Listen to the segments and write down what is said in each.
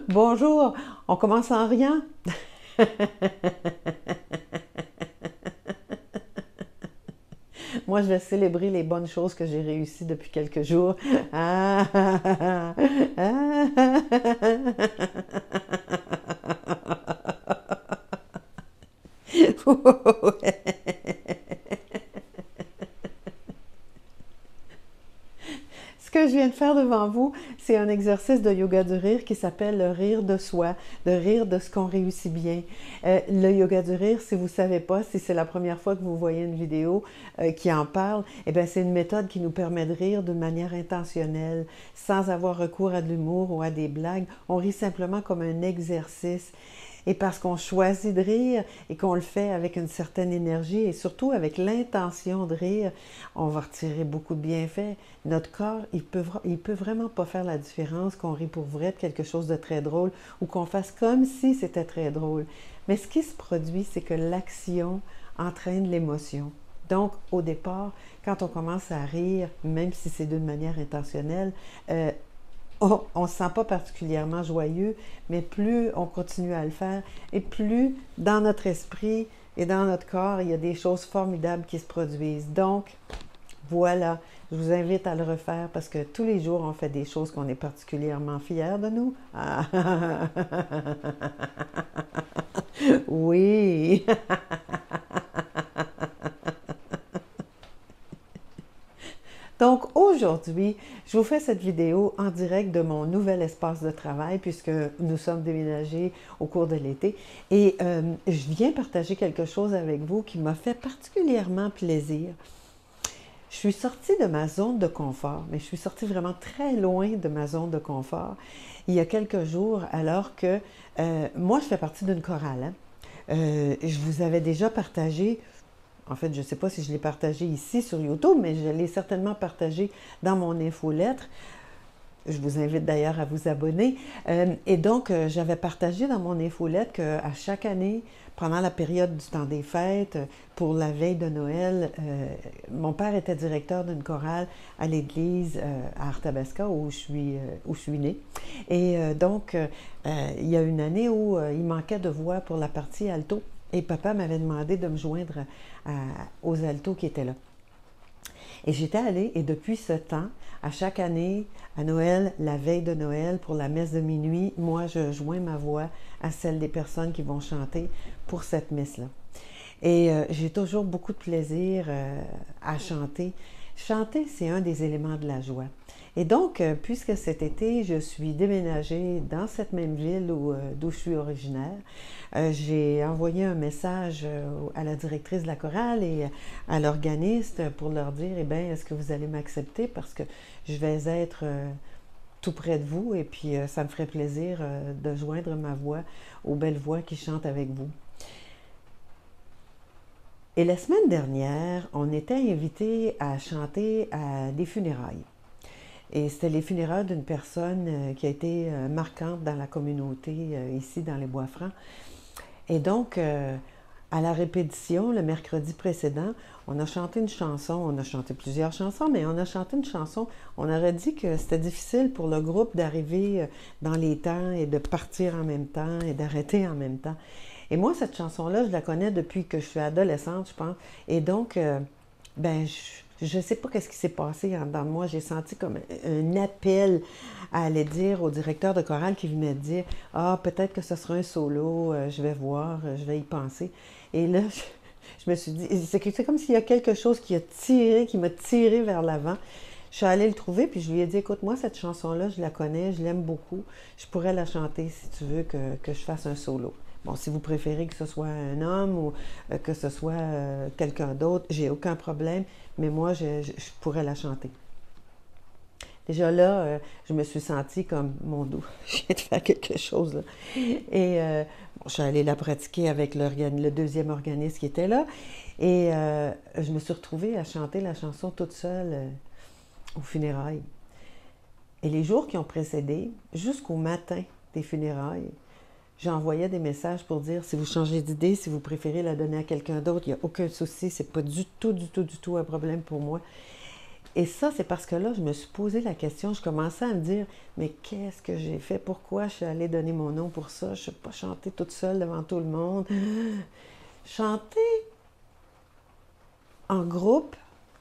Bonjour, on commence en rien. Moi, je vais célébrer les bonnes choses que j'ai réussies depuis quelques jours. Ah, ah, ah, ah, ah. Ce que je viens de faire devant vous, c'est un exercice de yoga du rire qui s'appelle le rire de soi, le rire de ce qu'on réussit bien. Le yoga du rire, si vous ne savez pas, si c'est la première fois que vous voyez une vidéo qui en parle, eh bien, c'est une méthode qui nous permet de rire d'une manière intentionnelle, sans avoir recours à de l'humour ou à des blagues. On rit simplement comme un exercice. Et parce qu'on choisit de rire et qu'on le fait avec une certaine énergie et surtout avec l'intention de rire, on va retirer beaucoup de bienfaits. Notre corps, il peut vraiment pas faire la différence qu'on rit pour vrai de quelque chose de très drôle ou qu'on fasse comme si c'était très drôle. Mais ce qui se produit, c'est que l'action entraîne l'émotion. Donc, au départ, quand on commence à rire, même si c'est d'une manière intentionnelle, on ne se sent pas particulièrement joyeux, mais plus on continue à le faire, et plus dans notre esprit et dans notre corps, il y a des choses formidables qui se produisent. Donc, voilà, je vous invite à le refaire parce que tous les jours, on fait des choses qu'on est particulièrement fiers de nous. Ah, oui. Donc aujourd'hui, je vous fais cette vidéo en direct de mon nouvel espace de travail puisque nous sommes déménagés au cours de l'été et je viens partager quelque chose avec vous qui m'a fait particulièrement plaisir. Je suis sortie de ma zone de confort, mais je suis sortie vraiment très loin de ma zone de confort il y a quelques jours alors que moi je fais partie d'une chorale. Hein. Je vous avais déjà partagé. En fait, je ne sais pas si je l'ai partagé ici sur YouTube, mais je l'ai certainement partagé dans mon infolettre. Je vous invite d'ailleurs à vous abonner. Et donc, j'avais partagé dans mon infolettre qu'à chaque année, pendant la période du temps des fêtes, pour la veille de Noël, mon père était directeur d'une chorale à l'église à Arthabasca, où je suis née. Et donc, il y a une année où il manquait de voix pour la partie alto. Et papa m'avait demandé de me joindre aux altos qui étaient là. Et j'étais allée, et depuis ce temps, à chaque année, à Noël, la veille de Noël, pour la messe de minuit, moi, je joins ma voix à celle des personnes qui vont chanter pour cette messe-là. Et j'ai toujours beaucoup de plaisir à chanter. Chanter, c'est un des éléments de la joie. Et donc, puisque cet été, je suis déménagée dans cette même ville d'où je suis originaire, j'ai envoyé un message à la directrice de la chorale et à l'organiste pour leur dire, eh bien, est-ce que vous allez m'accepter parce que je vais être tout près de vous et puis ça me ferait plaisir de joindre ma voix aux belles voix qui chantent avec vous. Et la semaine dernière, on était invités à chanter à des funérailles. Et c'était les funérailles d'une personne qui a été marquante dans la communauté ici dans les Bois-Francs. Et donc, à la répétition, le mercredi précédent, on a chanté une chanson, on a chanté plusieurs chansons, mais on a chanté une chanson. On aurait dit que c'était difficile pour le groupe d'arriver dans les temps et de partir en même temps et d'arrêter en même temps. Et moi, cette chanson-là, je la connais depuis que je suis adolescente, je pense. Et donc, ben, je ne sais pas qu'est-ce qui s'est passé en dedans de moi. J'ai senti comme un appel à aller dire au directeur de chorale qui venait de dire « Ah, peut-être que ce sera un solo, je vais voir, je vais y penser. » Et là, je me suis dit, c'est comme s'il y a quelque chose qui m'a tiré vers l'avant. Je suis allée le trouver, puis je lui ai dit, écoute, moi, cette chanson-là, je la connais, je l'aime beaucoup. Je pourrais la chanter si tu veux que je fasse un solo. Bon, si vous préférez que ce soit un homme ou que ce soit quelqu'un d'autre, j'ai aucun problème, mais moi, je pourrais la chanter. Déjà là, je me suis sentie comme, mon dos, je viens de faire quelque chose là. Et bon, je suis allée la pratiquer avec le deuxième organiste qui était là. Et je me suis retrouvée à chanter la chanson toute seule aux funérailles. Et les jours qui ont précédé, jusqu'au matin des funérailles, j'envoyais des messages pour dire si vous changez d'idée, si vous préférez la donner à quelqu'un d'autre, il n'y a aucun souci, c'est pas du tout un problème pour moi. Et ça, c'est parce que là, je me suis posé la question, je commençais à me dire, mais qu'est-ce que j'ai fait? Pourquoi je suis allée donner mon nom pour ça? Je ne sais pas chanter toute seule devant tout le monde. Chanter en groupe,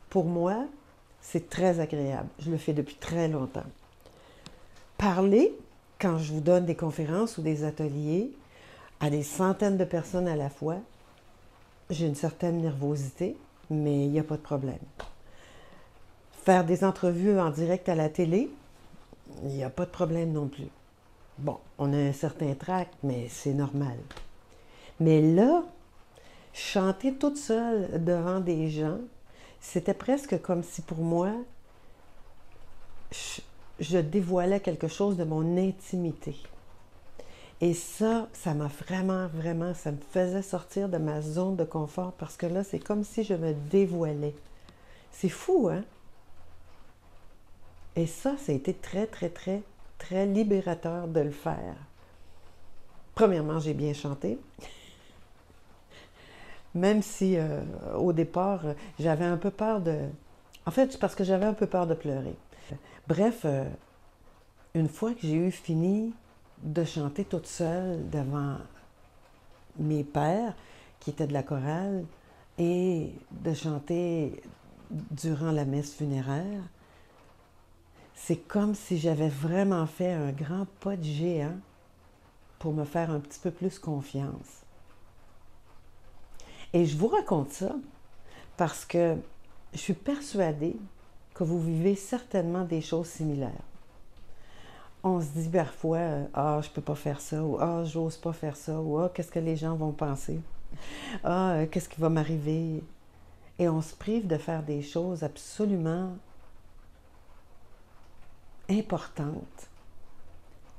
pour moi, c'est très agréable. Je le fais depuis très longtemps. Parler, quand je vous donne des conférences ou des ateliers à des centaines de personnes à la fois, j'ai une certaine nervosité, mais il n'y a pas de problème. Faire des entrevues en direct à la télé, il n'y a pas de problème non plus. Bon, on a un certain trac, mais c'est normal. Mais là, chanter toute seule devant des gens, c'était presque comme si pour moi, je dévoilais quelque chose de mon intimité. Et ça m'a vraiment, ça me faisait sortir de ma zone de confort parce que là, c'est comme si je me dévoilais. C'est fou, hein? Et ça a été très libérateur de le faire. Premièrement, j'ai bien chanté. Même si au départ, j'avais un peu peur de... En fait, c'est parce que j'avais un peu peur de pleurer. Bref, une fois que j'ai eu fini de chanter toute seule devant mes pères, qui étaient de la chorale, et de chanter durant la messe funéraire, c'est comme si j'avais vraiment fait un grand pas de géant pour me faire un petit peu plus confiance. Et je vous raconte ça parce que je suis persuadée que vous vivez certainement des choses similaires. On se dit parfois « Ah, je ne peux pas faire ça » ou « Ah, j'ose pas faire ça » ou « Ah, qu'est-ce que les gens vont penser » ? « Ah, qu'est-ce qui va m'arriver » ? Et on se prive de faire des choses absolument importantes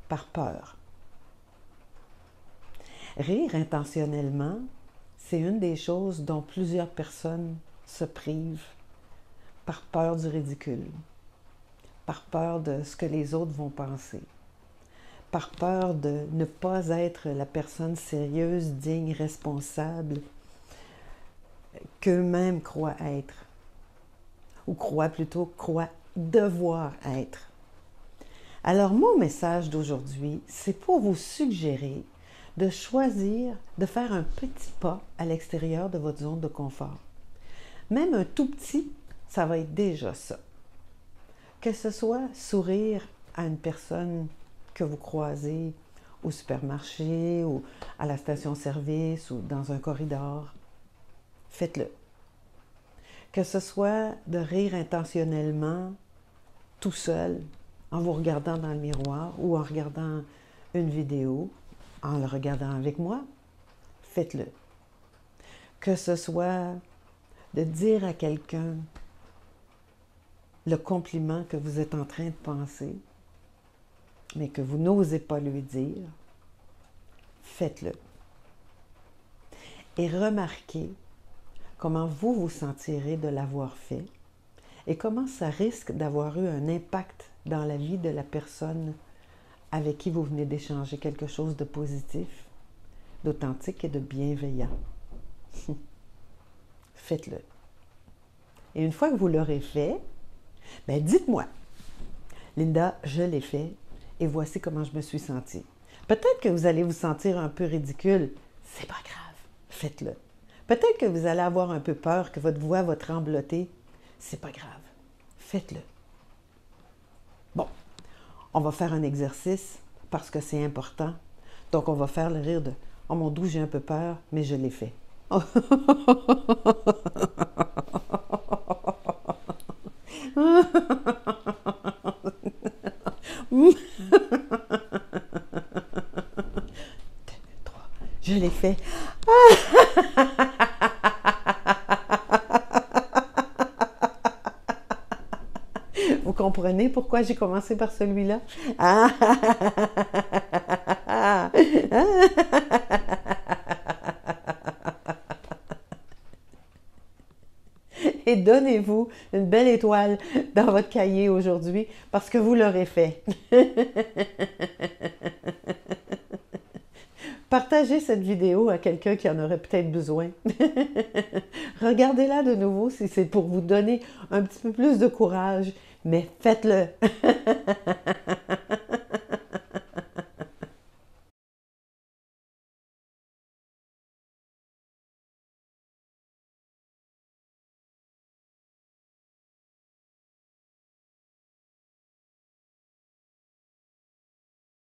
par peur. Rire intentionnellement, c'est une des choses dont plusieurs personnes se privent par peur du ridicule, par peur de ce que les autres vont penser, par peur de ne pas être la personne sérieuse, digne, responsable qu'eux-mêmes croient être, ou croient devoir être. Alors mon message d'aujourd'hui, c'est pour vous suggérer de choisir de faire un petit pas à l'extérieur de votre zone de confort. Même un tout petit, ça va être déjà ça. Que ce soit sourire à une personne que vous croisez au supermarché ou à la station-service ou dans un corridor, faites-le. Que ce soit de rire intentionnellement tout seul en vous regardant dans le miroir ou en regardant une vidéo, en le regardant avec moi, faites-le. Que ce soit de dire à quelqu'un le compliment que vous êtes en train de penser, mais que vous n'osez pas lui dire, faites-le. Et remarquez comment vous vous sentirez de l'avoir fait et comment ça risque d'avoir eu un impact dans la vie de la personne avec qui vous venez d'échanger quelque chose de positif, d'authentique et de bienveillant. Faites-le. Et une fois que vous l'aurez fait, bien dites-moi, Linda, je l'ai fait et voici comment je me suis sentie. Peut-être que vous allez vous sentir un peu ridicule, c'est pas grave, faites-le. Peut-être que vous allez avoir un peu peur, que votre voix va trembloter, c'est pas grave, faites-le. Bon, on va faire un exercice parce que c'est important. Donc, on va faire le rire de « Oh mon Dieu, j'ai un peu peur, mais je l'ai fait. » Je l'ai fait. Vous comprenez pourquoi j'ai commencé par celui-là? Et donnez-vous une belle étoile dans votre cahier aujourd'hui parce que vous l'aurez fait. partagez cette vidéo à quelqu'un qui en aurait peut-être besoin. Regardez-la de nouveau si c'est pour vous donner un petit peu plus de courage, mais faites-le.